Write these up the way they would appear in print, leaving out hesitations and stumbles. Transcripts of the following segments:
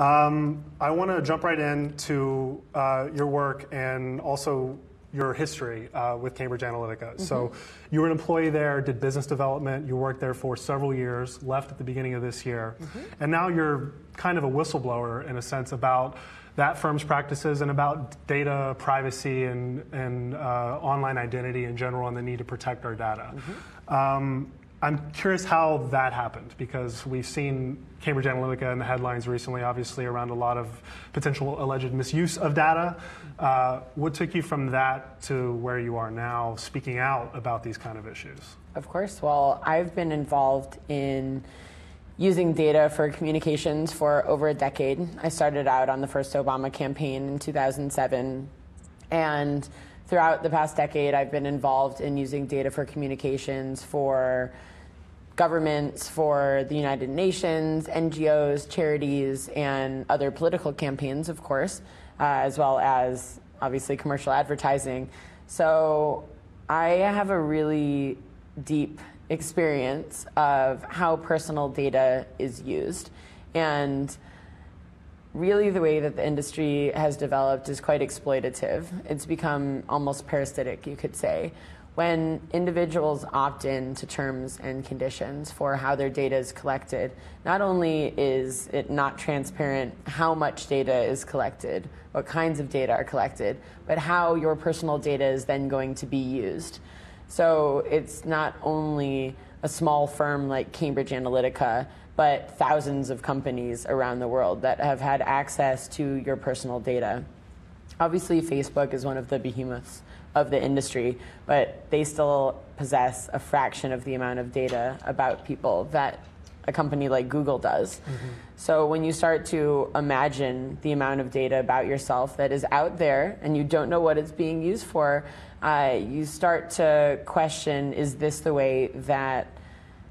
I want to jump right into your work and also your history with Cambridge Analytica. So you were an employee there, did business development, you worked there for several years, left at the beginning of this year, and now you're kind of a whistleblower in a sense about that firm's practices and about data privacy and online identity in general and the need to protect our data. I'm curious how that happened, because we've seen Cambridge Analytica in the headlines recently, obviously around a lot of potential alleged misuse of data. What took you from that to where you are now, speaking out about these kind of issues? Of course. Well, I've been involved in using data for communications for over a decade. I started out on the first Obama campaign in 2007, and throughout the past decade, I've been involved in using data for communications for governments, for the United Nations, NGOs, charities, and other political campaigns, of course, as well as, obviously, commercial advertising. So I have a really deep experience of how personal data is used. And really the way that the industry has developed is quite exploitative. It's become almost parasitic, you could say. When individuals opt in to terms and conditions for how their data is collected, not only is it not transparent how much data is collected, what kinds of data are collected, but how your personal data is then going to be used. So it's not only a small firm like Cambridge Analytica, but thousands of companies around the world that have had access to your personal data. Obviously, Facebook is one of the behemoths of the industry, but they still possess a fraction of the amount of data about people that a company like Google does. So when you start to imagine the amount of data about yourself that is out there and you don't know what it's being used for, you start to question, is this the way that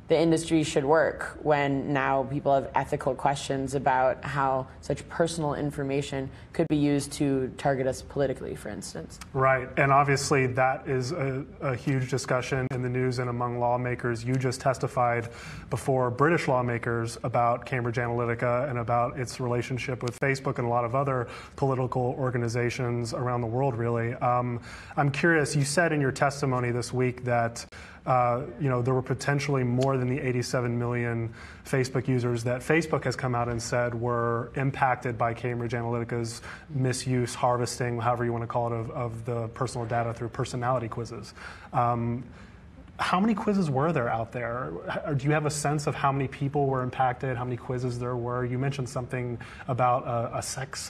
the industry should work, when now people have ethical questions about how such personal information could be used to target us politically, for instance. Right, and obviously that is a huge discussion in the news and among lawmakers. You just testified before British lawmakers about Cambridge Analytica and about its relationship with Facebook and a lot of other political organizations around the world, really. I'm curious, you said in your testimony this week that there were potentially more than the 87 million Facebook users that Facebook has come out and said were impacted by Cambridge Analytica's misuse, harvesting, however you want to call it, of the personal data through personality quizzes. How many quizzes were there out there? Do you have a sense of how many people were impacted, how many quizzes there were? You mentioned something about a sex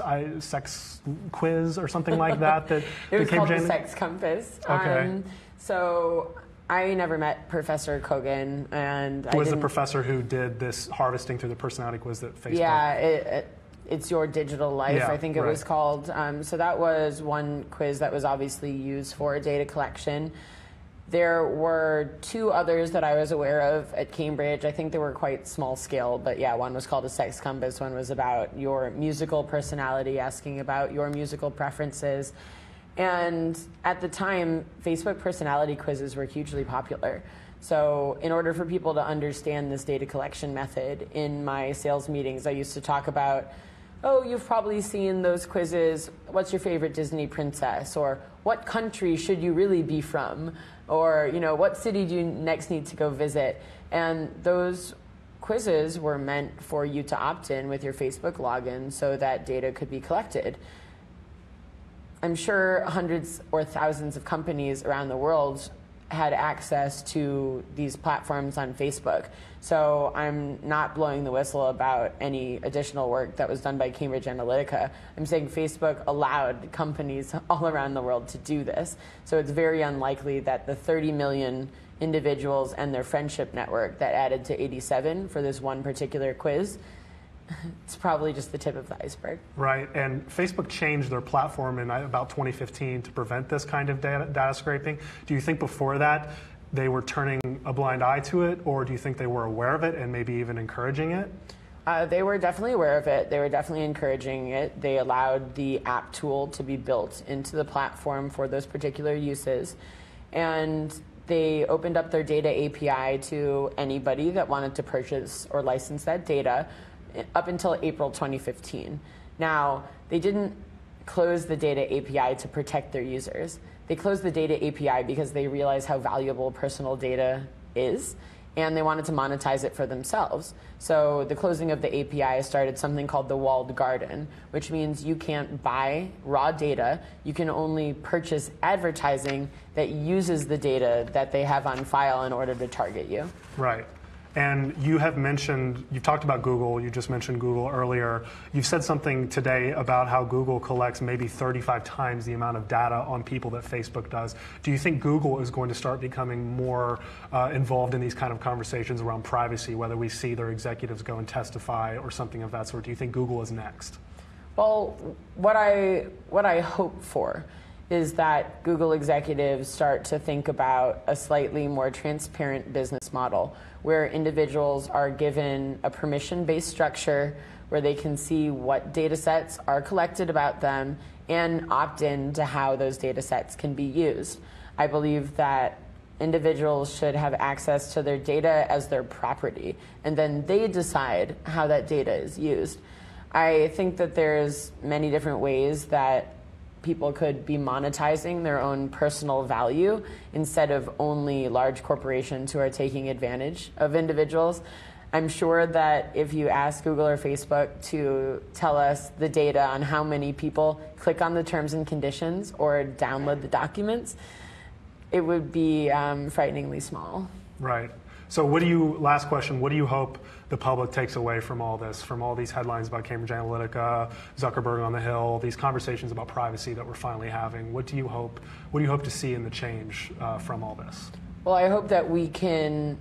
quiz or something like that. It was called the Sex Compass. Okay. So I never met Professor Kogan, and who was the professor who did this harvesting through the personality quiz that Facebook? Yeah, it's Your Digital Life, yeah, I think it was called. So that was one quiz that was obviously used for data collection. There were two others that I was aware of at Cambridge. I think they were quite small scale, but yeah, one was called a Sex Compass, one was about your musical personality, asking about your musical preferences. And at the time, Facebook personality quizzes were hugely popular. So in order for people to understand this data collection method, in my sales meetings, I used to talk about, oh, you've probably seen those quizzes. What's your favorite Disney princess? Or what country should you really be from? Or, what city do you next need to go visit? And those quizzes were meant for you to opt in with your Facebook login so that data could be collected. I'm sure hundreds or thousands of companies around the world had access to these platforms on Facebook. So I'm not blowing the whistle about any additional work that was done by Cambridge Analytica. I'm saying Facebook allowed companies all around the world to do this. So it's very unlikely that the 30 million individuals and their friendship network that added to 87 for this one particular quiz, it's probably just the tip of the iceberg. Right, and Facebook changed their platform in about 2015 to prevent this kind of data scraping. Do you think before that they were turning a blind eye to it, or do you think they were aware of it and maybe even encouraging it? They were definitely aware of it. They were definitely encouraging it. They allowed the app tool to be built into the platform for those particular uses. And they opened up their data API to anybody that wanted to purchase or license that data. up until April 2015. Now, they didn't close the data API to protect their users. They closed the data API because they realized how valuable personal data is, and they wanted to monetize it for themselves. So the closing of the API started something called the walled garden, which means you can't buy raw data. You can only purchase advertising that uses the data that they have on file in order to target you. Right. And you have mentioned, you've talked about Google, you just mentioned Google earlier. You've said something today about how Google collects maybe 35 times the amount of data on people that Facebook does. Do you think Google is going to start becoming more involved in these kind of conversations around privacy, whether we see their executives go and testify or something of that sort? Do you think Google is next? Well, what I hope for is that Google executives start to think about a slightly more transparent business model where individuals are given a permission-based structure where they can see what data sets are collected about them and opt in to how those data sets can be used. I believe that individuals should have access to their data as their property, and then they decide how that data is used. I think that there's many different ways that people could be monetizing their own personal value instead of only large corporations who are taking advantage of individuals. I'm sure that if you ask Google or Facebook to tell us the data on how many people click on the terms and conditions or download the documents, it would be frighteningly small. Right. So last question, what do you hope the public takes away from all this, from all these headlines about Cambridge Analytica, Zuckerberg on the Hill, these conversations about privacy that we're finally having? What do you hope to see in the change from all this? Well, I hope that we can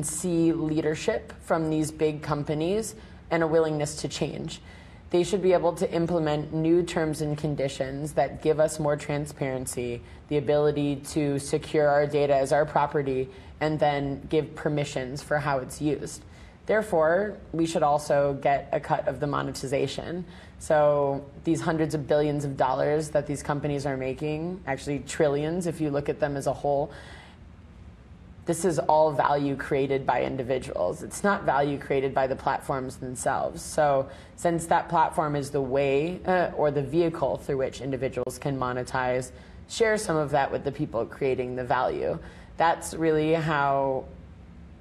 see leadership from these big companies and a willingness to change. They should be able to implement new terms and conditions that give us more transparency, the ability to secure our data as our property, and then give permissions for how it's used. Therefore, we should also get a cut of the monetization. So these hundreds of billions of dollars that these companies are making, actually trillions if you look at them as a whole, this is all value created by individuals. It's not value created by the platforms themselves. So since that platform is the way or the vehicle through which individuals can monetize, share some of that with the people creating the value. That's really how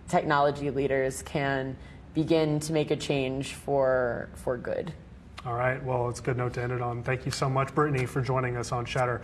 technology leaders can begin to make a change for good. All right, well, it's a good note to end it on. Thank you so much, Brittany, for joining us on Cheddar.